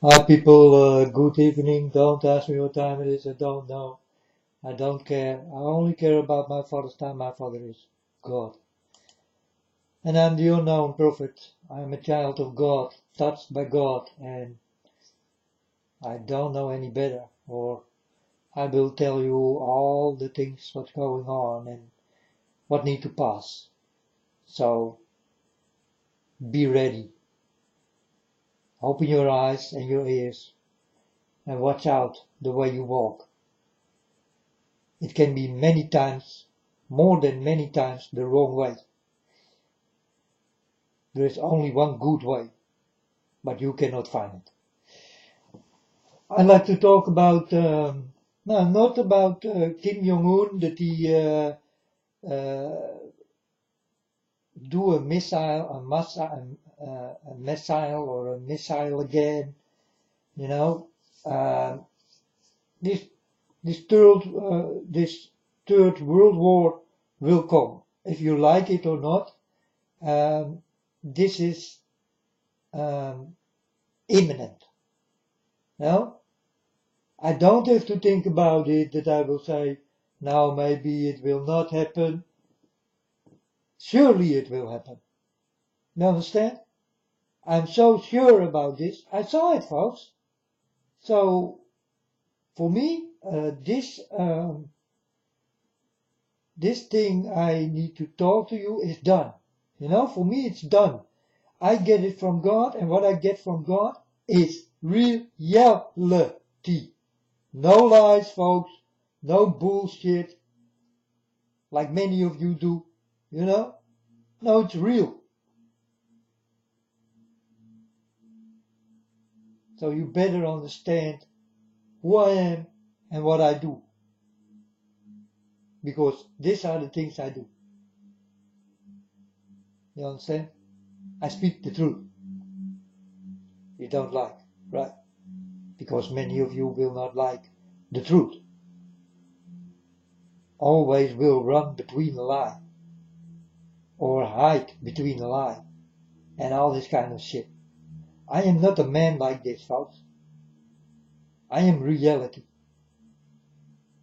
Hi people, good evening. Don't ask me what time it is, I don't know. I don't care. I only care about my Father's time. My Father is God. And I'm the unknown prophet. I'm a child of God, touched by God, and I don't know any better. Or I will tell you all the things what's going on and what need to pass. So be ready. Open your eyes and your ears and watch out the way you walk. It can be many times, more than many times, the wrong way. There is only one good way, but you cannot find it. I'd like to talk about, no, not about Kim Jong-un, that he uh, do a missile, a missile or a missile again. You know, uh, this this third world war will come, if you like it or not. This is um, imminent. No, I don't have to think about it that I will say, now maybe it will not happen. Surely it will happen. You understand? I'm so sure about this. I saw it, folks. So for me, this thing I need to talk to you is done. You know, for me it's done. I get it from God, and what I get from God is reality. No lies, folks. No bullshit like many of you do. You know? No, it's real. So you better understand who I am and what I do. Because these are the things I do. You understand? I speak the truth. You don't like, right? Because many of you will not like the truth. Always will run between a lie. Or hide between a lie. And all this kind of shit. I am not a man like this, folks. I am reality.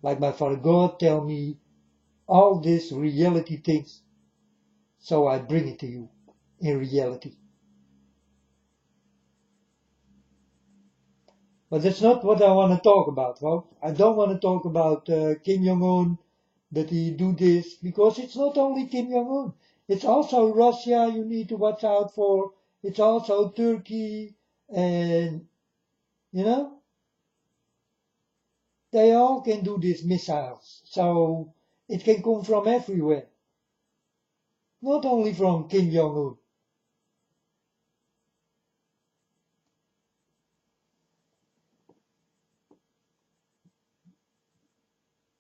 Like my Father God tell me all these reality things. So I bring it to you in reality. But that's not what I want to talk about, folks. I don't want to talk about Kim Jong-un, that he do this, because it's not only Kim Jong-un. It's also Russia you need to watch out for. It's also Turkey, and, you know, they all can do these missiles. So it can come from everywhere. Not only from Kim Jong-un.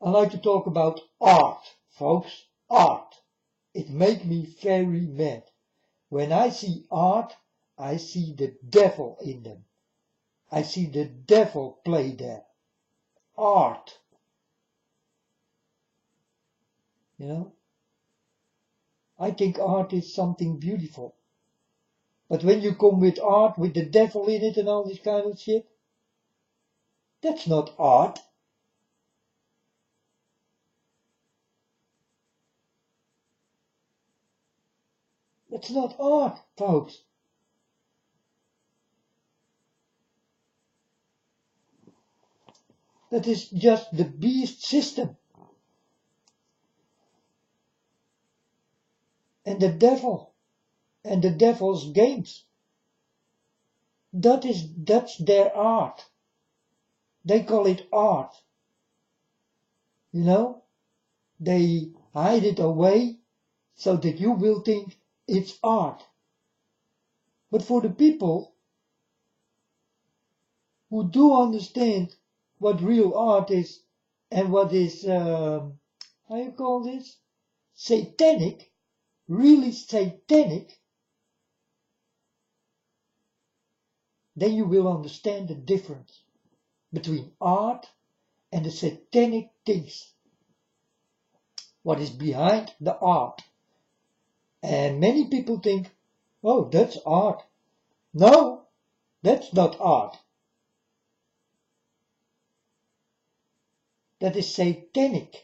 I like to talk about art, folks. Art. It makes me very mad. When I see art, I see the devil in them. I see the devil play there. Art. You know? I think art is something beautiful. But when you come with art with the devil in it and all this kind of shit, that's not art. That's not art, folks. That is just the beast system. And the devil. And the devil's games. That's their art. They call it art. You know? They hide it away so that you will think it's art. But for the people who do understand what real art is and what is, how you call this? Satanic, really satanic, then you will understand the difference between art and the satanic things. What is behind the art. And many people think, oh, that's art. No, that's not art. That is satanic.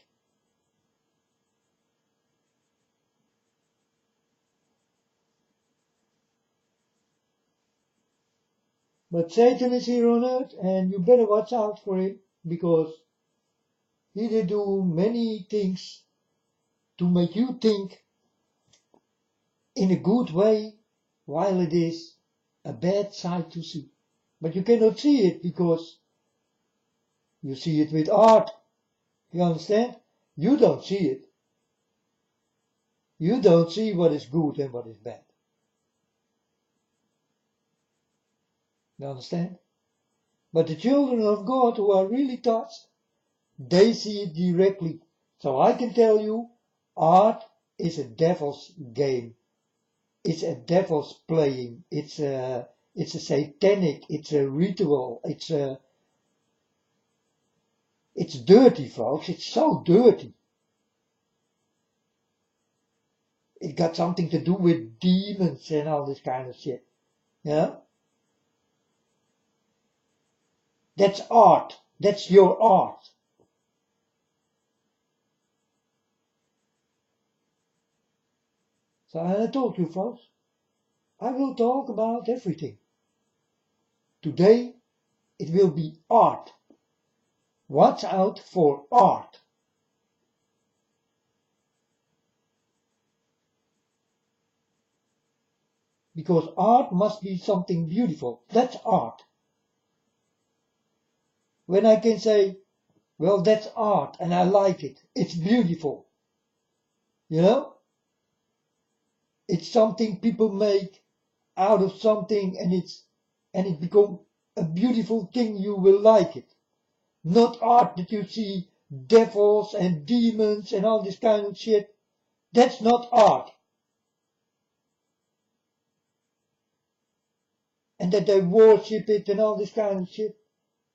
But Satan is here on earth, and you better watch out for him, because he did do many things to make you think in a good way, while it is a bad sight to see. But you cannot see it because you see it with art. You understand? You don't see it. You don't see what is good and what is bad. You understand? But the children of God who are really touched, they see it directly. So I can tell you, art is a devil's game. It's a devil's playing. It's a satanic. It's a ritual. It's dirty, folks. It's so dirty. It got something to do with demons and all this kind of shit. Yeah? That's art. That's your art. So I told you, folks, I will talk about everything. Today, it will be art. Watch out for art. Because art must be something beautiful. That's art. When I can say, well, that's art and I like it. It's beautiful. You know? It's something people make out of something, and it becomes a beautiful thing. You will like it. Not art that you see devils and demons and all this kind of shit. That's not art. And that they worship it and all this kind of shit.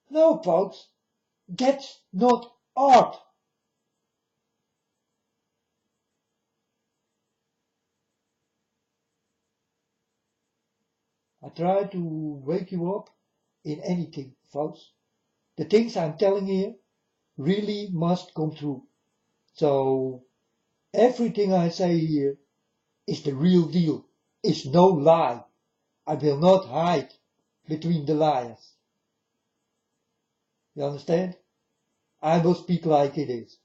No, folks. That's not art. I try to wake you up in anything, folks. The things I'm telling you really must come true. So everything I say here is the real deal. It's no lie. I will not hide between the liars. You understand? I will speak like it is.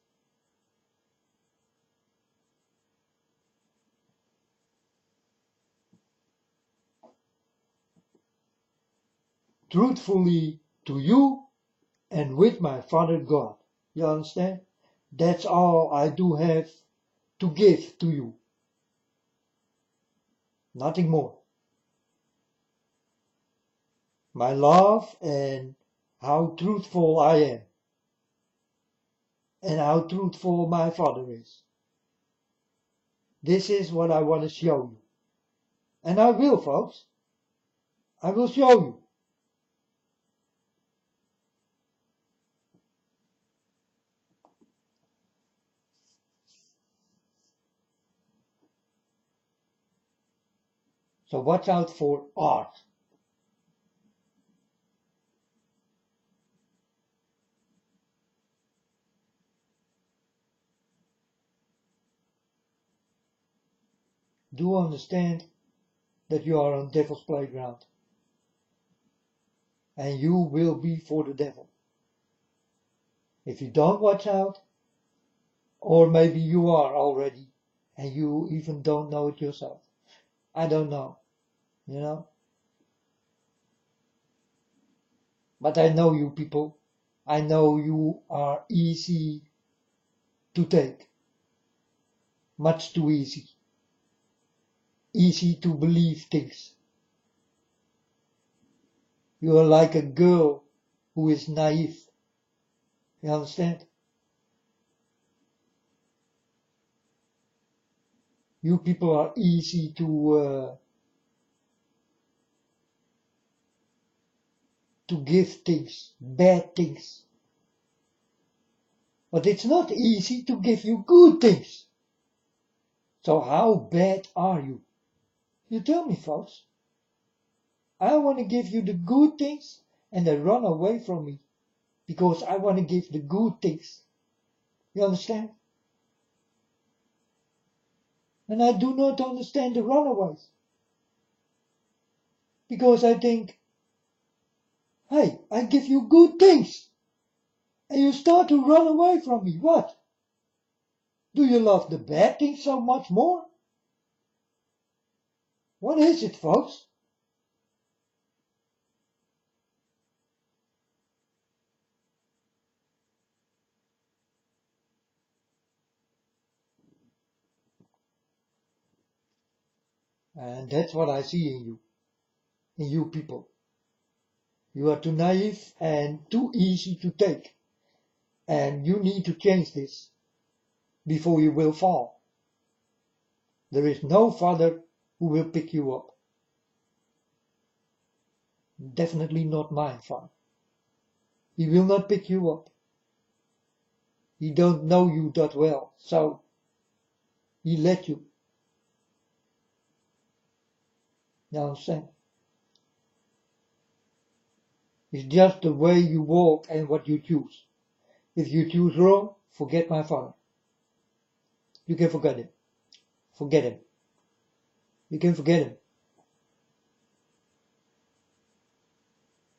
Truthfully to you and with my Father God. You understand? That's all I do have to give to you. Nothing more. My love and how truthful I am. And how truthful my Father is. This is what I want to show you. And I will, folks. I will show you. So watch out for art. Do understand that you are on devil's playground. And you will be for the devil. If you don't watch out, or maybe you are already, and you even don't know it yourself. I don't know, you know. But I know you people. I know you are easy to take. Much too easy. Easy to believe things. You are like a girl who is naive. You understand? You people are easy to give things, bad things. But it's not easy to give you good things. So how bad are you? You tell me, folks. I want to give you the good things and they run away from me because I want to give the good things. You understand? And I do not understand the runaways. Because I think, hey, I give you good things. And you start to run away from me. What? Do you love the bad things so much more? What is it, folks? And that's what I see in you people. You are too naive and too easy to take. And you need to change this before you will fall. There is no father who will pick you up. Definitely not my father. He will not pick you up. He don't know you that well, so he let you. You understand? It's just the way you walk and what you choose. If you choose wrong, forget my father. You can forget him. Forget him. You can forget him.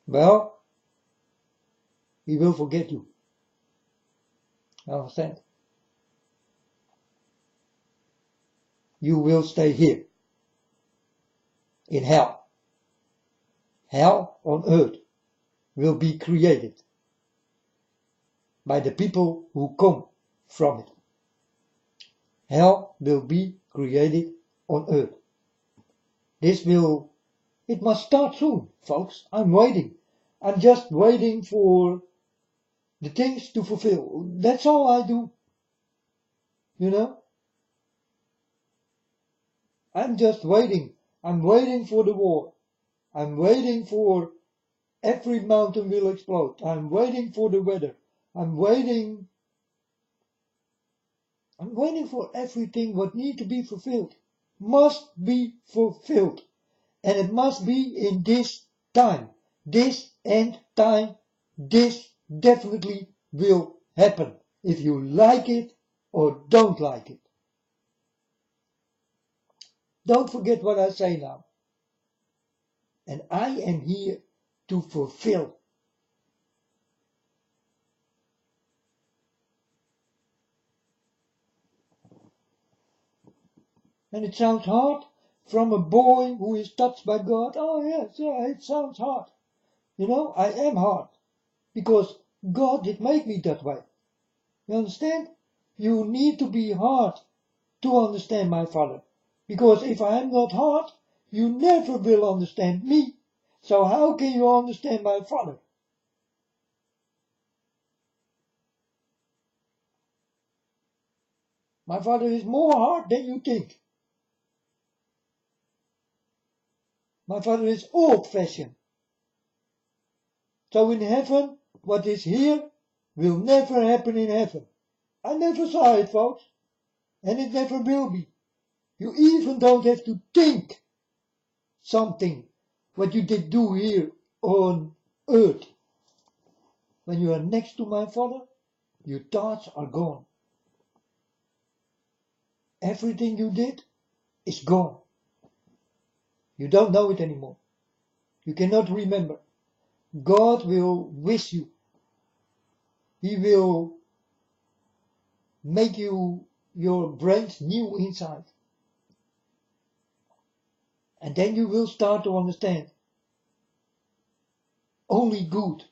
Well, he will forget you. You understand? You will stay here. In hell. Hell on earth will be created by the people who come from it. Hell will be created on earth. It must start soon, folks. I'm waiting. I'm just waiting for the things to fulfill. That's all I do. You know? I'm just waiting. I'm waiting for the war. I'm waiting for every mountain will explode. I'm waiting for the weather. I'm waiting for everything what need to be fulfilled. Must be fulfilled. And it must be in this time. This end time. This definitely will happen. If you like it or don't like it. Don't forget what I say now. And I am here to fulfill. And it sounds hard from a boy who is touched by God. Oh yes, yeah, it sounds hard. You know, I am hard. Because God did make me that way. You understand? You need to be hard to understand my Father. Because if I am not hard, you never will understand me. So how can you understand my Father? My Father is more hard than you think. My Father is old-fashioned. So in heaven, what is here will never happen in heaven. I never saw it, folks. And it never will be. You even don't have to think something what you did do here on earth. When you are next to my Father, your thoughts are gone. Everything you did is gone. You don't know it anymore. You cannot remember. God will wish you. He will make you your brains new inside. And then you will start to understand. Only good.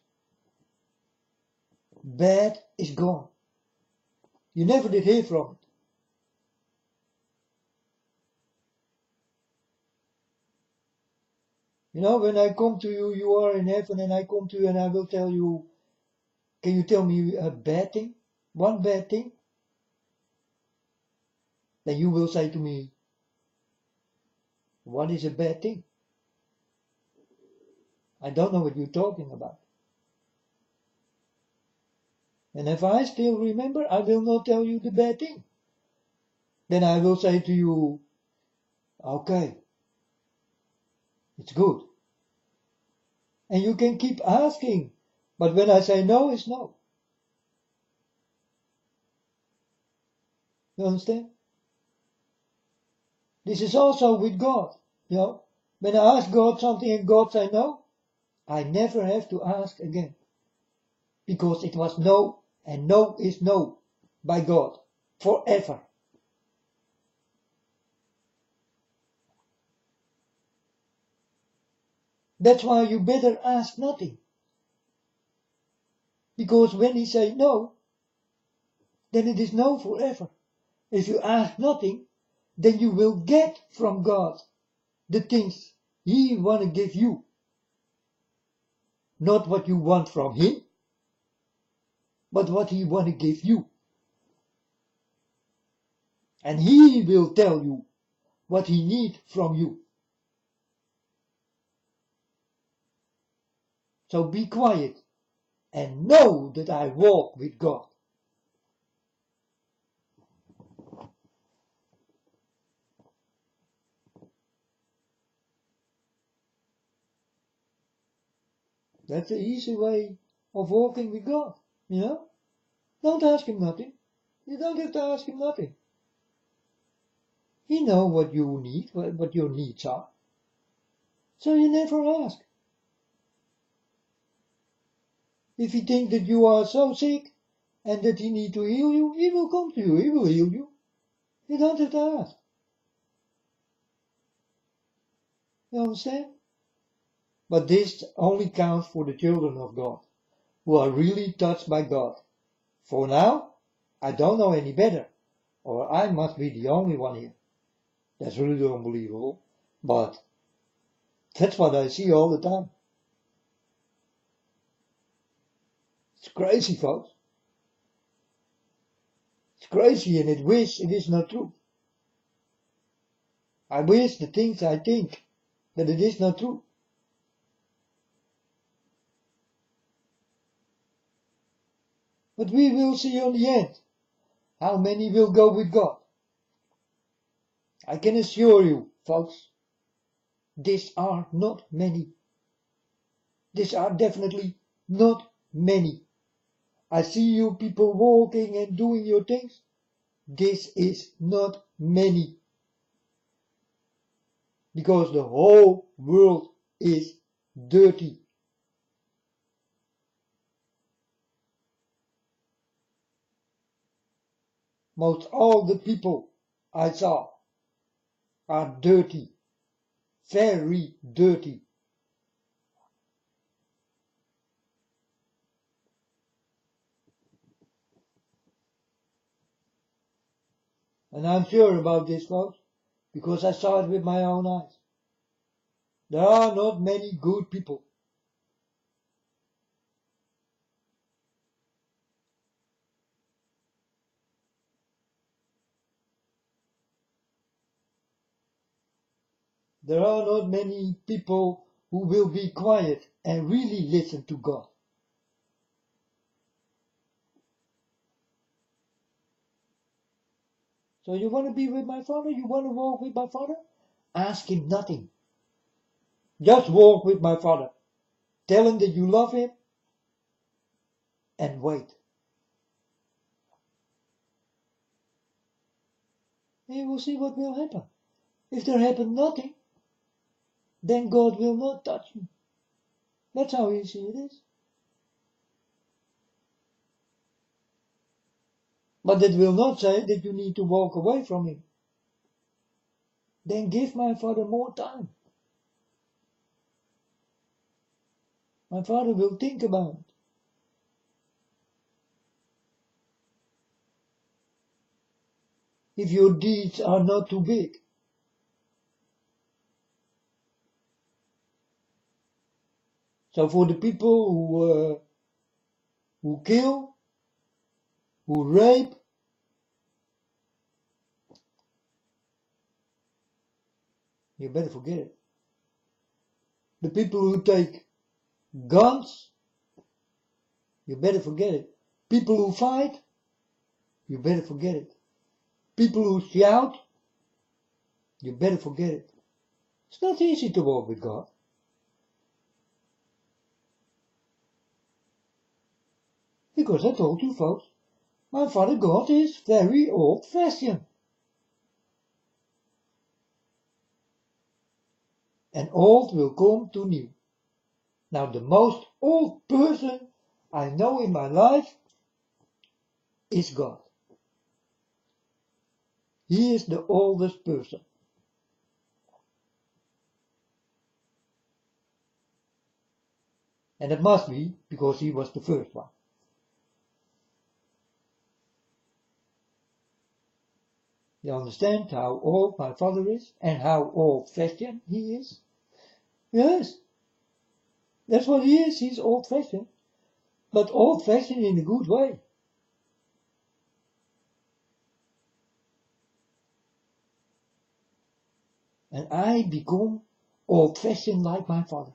Bad is gone. You never did hear from it. You know, when I come to you, you are in heaven, and I come to you and I will tell you, can you tell me a bad thing? One bad thing? Then you will say to me, what is a bad thing? I don't know what you're talking about. And if I still remember, I will not tell you the bad thing. Then I will say to you, okay, it's good. And you can keep asking. But when I say no, it's no. You understand? This is also with God. You know, when I ask God something and God say no, I never have to ask again. Because it was no, and no is no by God forever. That's why you better ask nothing. Because when he say no, then it is no forever. If you ask nothing, then you will get from God the things he want to give you. Not what you want from him, but what he want to give you. And he will tell you what he needs from you. So be quiet and know that I walk with God. That's the easy way of walking with God, you know? Don't ask him nothing. You don't have to ask him nothing. He knows what you need, what your needs are. So you never ask. If he thinks that you are so sick and that he needs to heal you, he will come to you, he will heal you. You don't have to ask. You understand? But this only counts for the children of God, who are really touched by God. For now, I don't know any better, or I must be the only one here. That's really unbelievable, but that's what I see all the time. It's crazy, folks. It's crazy, and it is not true. I wish the things I think that it is not true. But we will see on the end how many will go with God. I can assure you, folks, these are not many. These are definitely not many. I see you people walking and doing your things. This is not many. Because the whole world is dirty. Most all the people I saw are dirty. Very dirty. And I'm sure about this, folks, because I saw it with my own eyes. There are not many good people. There are not many people who will be quiet and really listen to God. So you want to be with my Father? You want to walk with my Father? Ask him nothing. Just walk with my Father. Tell him that you love him and wait. And you will see what will happen. If there happens nothing, then God will not touch you. That's how easy it is. But that will not say that you need to walk away from him. Then give my Father more time. My Father will think about it. If your deeds are not too big. So for the people who kill, who rape, you better forget it. The people who take guns, you better forget it. People who fight, you better forget it. People who shout, you better forget it. It's not easy to walk with God. Because I told you, folks, My Father God is very old-fashioned. And old will come to new. Now the most old person I know in my life is God. He is the oldest person. And it must be because he was the first one. You understand how old my Father is and how old-fashioned he is? Yes, that's what he is. He's old-fashioned. But old-fashioned in a good way. And I become old-fashioned like my Father.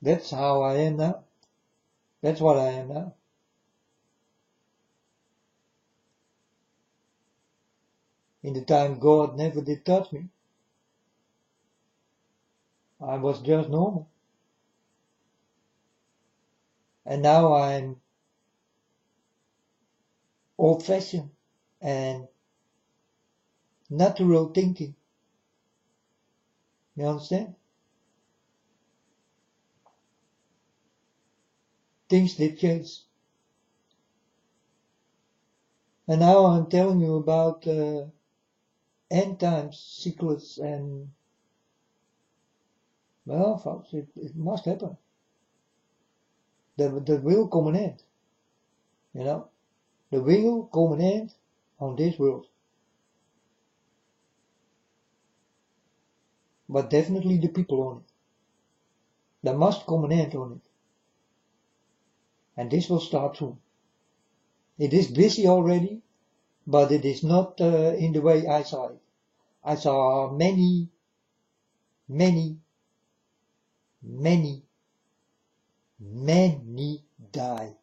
That's how I am now. That's what I am now. In the time God never did touch me, I was just normal. And now I'm old-fashioned and natural thinking. You understand? Things did change. And now I'm telling you about end times cycles and, well, folks, it must happen. There will come an end. You know? There will come an end on this world. But definitely the people on it. There must come an end on it. And this will start soon. It is busy already, but it is not in the way I saw it. I saw many, many, many, many die.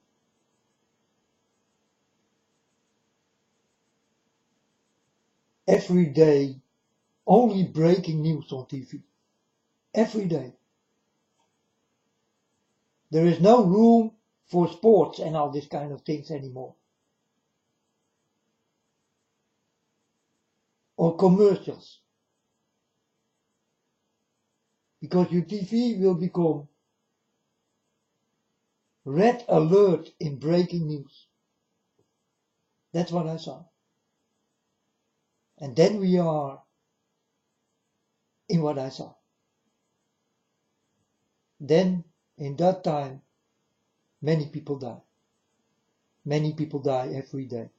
Every day, only breaking news on TV. Every day. There is no room for sports and all this kind of things anymore. Or commercials. Because your TV will become red alert in breaking news. That's what I saw. And then we are in what I saw. Then, in that time, many people die. Many people die every day.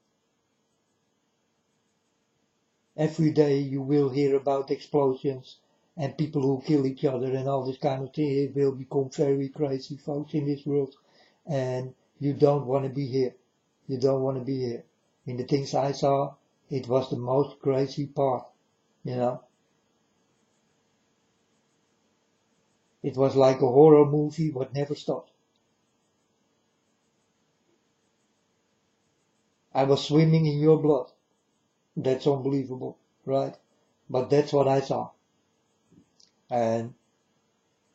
Every day you will hear about explosions and people who kill each other and all this kind of thing. It will become very crazy, folks, in this world. And you don't want to be here. You don't want to be here. In the things I saw, it was the most crazy part, you know. It was like a horror movie what never stopped. I was swimming in your blood. That's unbelievable, right? But that's what I saw. And,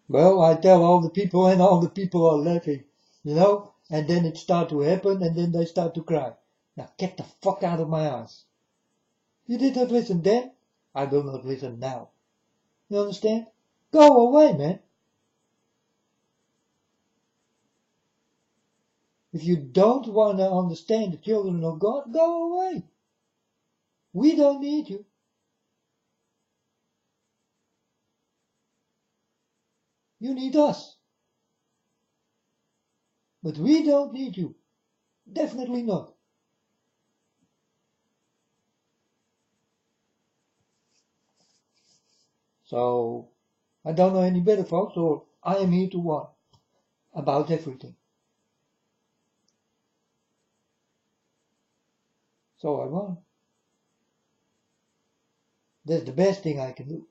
well, I tell all the people and all the people are laughing, you know? And then it starts to happen and then they start to cry. Now get the fuck out of my eyes. You did not listen then? I will not listen now. You understand? Go away, man. If you don't want to understand the children of God, go away. We don't need you. You need us. But we don't need you. Definitely not. So, I don't know any better, folks, or I am here to warn about everything. So I warn. That's the best thing I can do.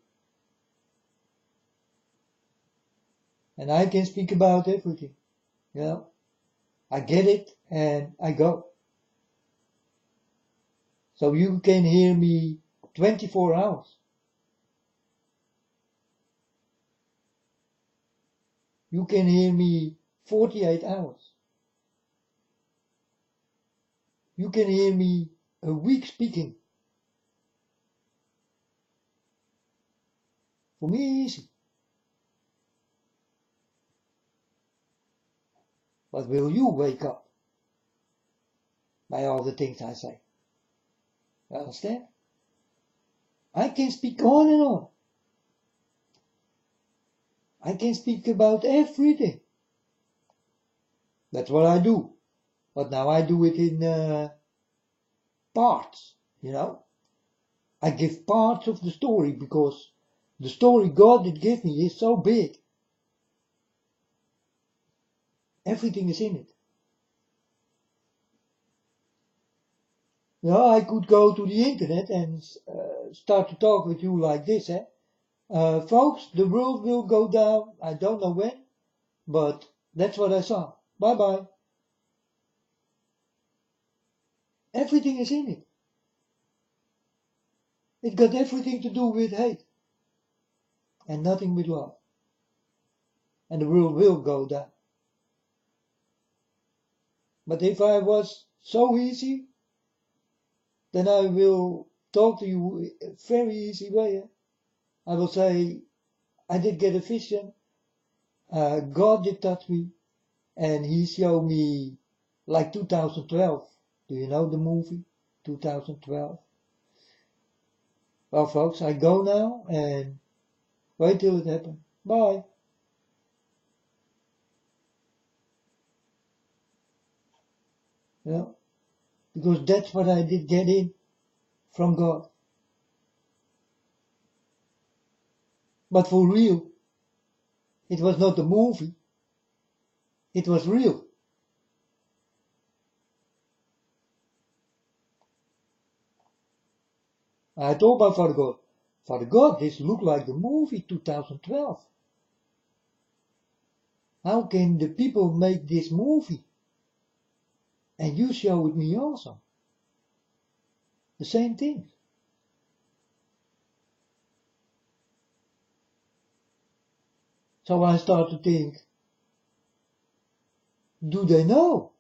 And I can speak about everything. You know, I get it and I go. So you can hear me 24 hours. You can hear me 48 hours. You can hear me a week speaking. For me, easy. But will you wake up by all the things I say? You understand? I can speak on and on. I can speak about everything. That's what I do. But now I do it in parts, you know. I give parts of the story because the story God did give me is so big. Everything is in it. Now I could go to the internet and start to talk with you like this, eh? Folks, the world will go down. I don't know when, but that's what I saw. Bye bye. Everything is in it. It got everything to do with hate and nothing with love. And the world will go down. But if I was so easy, then I will talk to you a very easy way. I will say, I did get a vision. God did touch me, and He showed me like 2012. Do you know the movie 2012? Well, folks, I go now and wait till it happens. Bye. Yeah, because that's what I did get in from God. But for real, it was not a movie. It was real. I told my Father God, this looked like the movie 2012. How can the people make this movie? And you show it me also. The same thing. So I start to think, do they know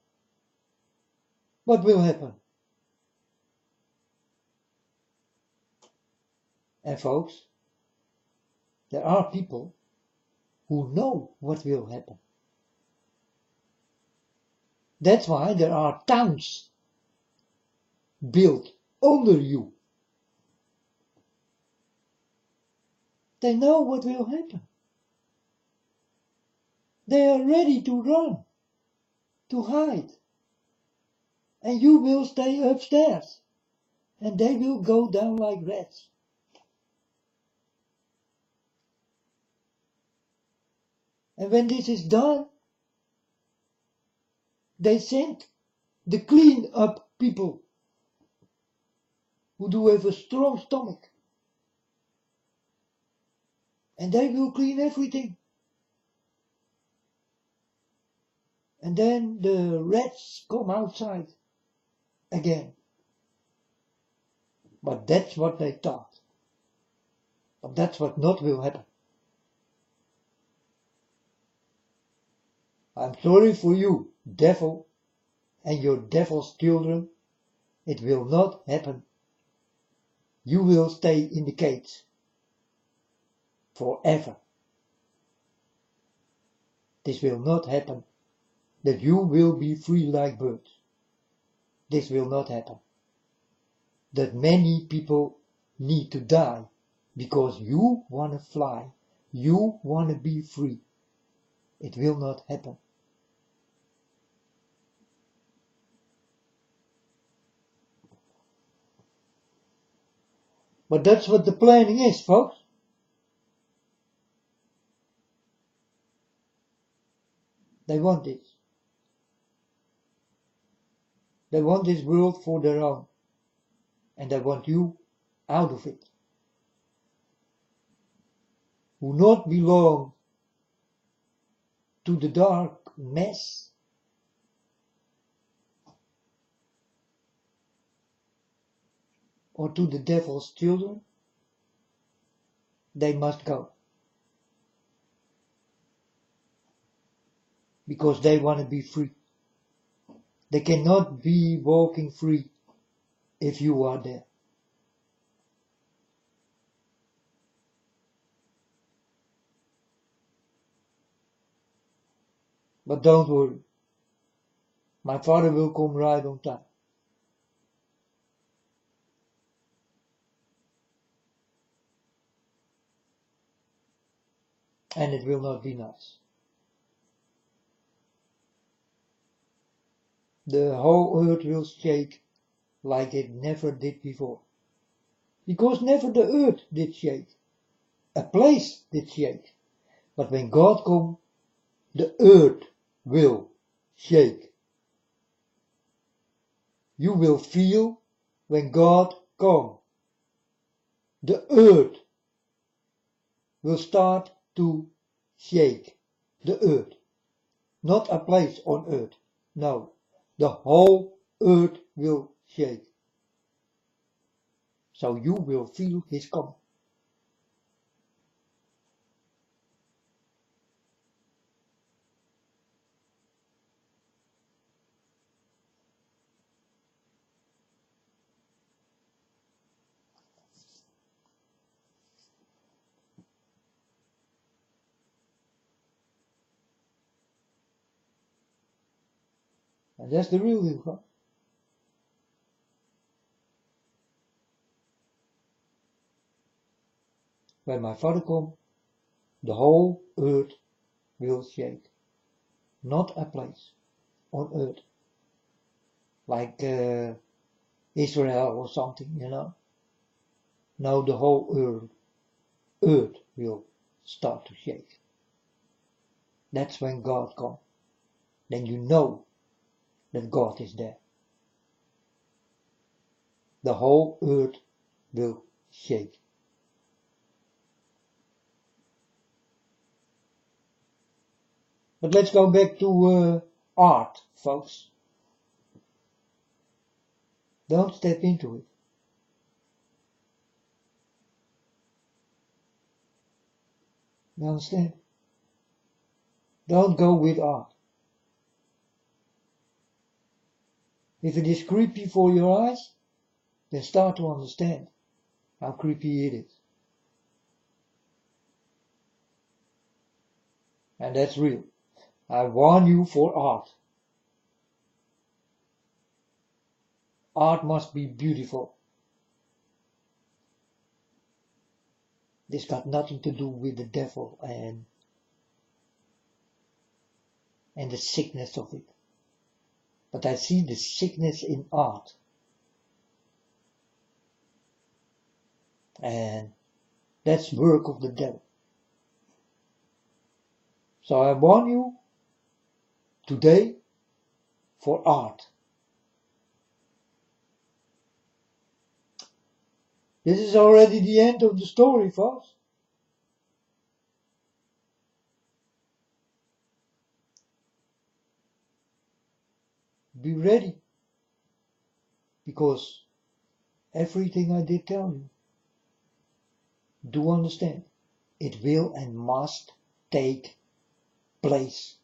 what will happen? And folks, there are people who know what will happen. That's why there are towns built under you. They know what will happen. They are ready to run, to hide. And you will stay upstairs. And they will go down like rats. And when this is done, they send the clean up people who do have a strong stomach. And they will clean everything. And then the rats come outside again. But that's what they thought. But that's what not will happen. I'm sorry for you, devil, and your devil's children. It will not happen. You will stay in the cage forever. This will not happen. That you will be free like birds. This will not happen. That many people need to die because you want to fly. You want to be free. It will not happen. But that's what the planning is, folks. They want this. They want this world for their own. And they want you out of it. Who not belong to the dark mess. or to the devil's children, they must go. Because they want to be free. They cannot be walking free if you are there. But don't worry. My Father will come right on time. And it will not be nice. The whole earth will shake like it never did before. Because never the earth did shake. A place did shake. But when God comes, the earth will shake. You will feel when God comes. The earth will start to shake. The earth. Not a place on earth. No. The whole earth will shake. So you will feel his coming. And that's the real deal, huh? When my Father comes, the whole earth will shake. Not a place on earth. Like Israel or something, you know. No, the whole earth will start to shake. That's when God comes. Then you know that God is there. The whole earth will shake. But let's go back to art, folks. Don't step into it. You understand? Don't go with art. If it is creepy for your eyes, then start to understand how creepy it is. And that's real. I warn you for art. Art must be beautiful. This got nothing to do with the devil and the sickness of it. But I see the sickness in art. And that's work of the devil. So I warn you today for art. This is already the end of the story, folks. Be ready. Because everything I did tell you, do understand, it will and must take place.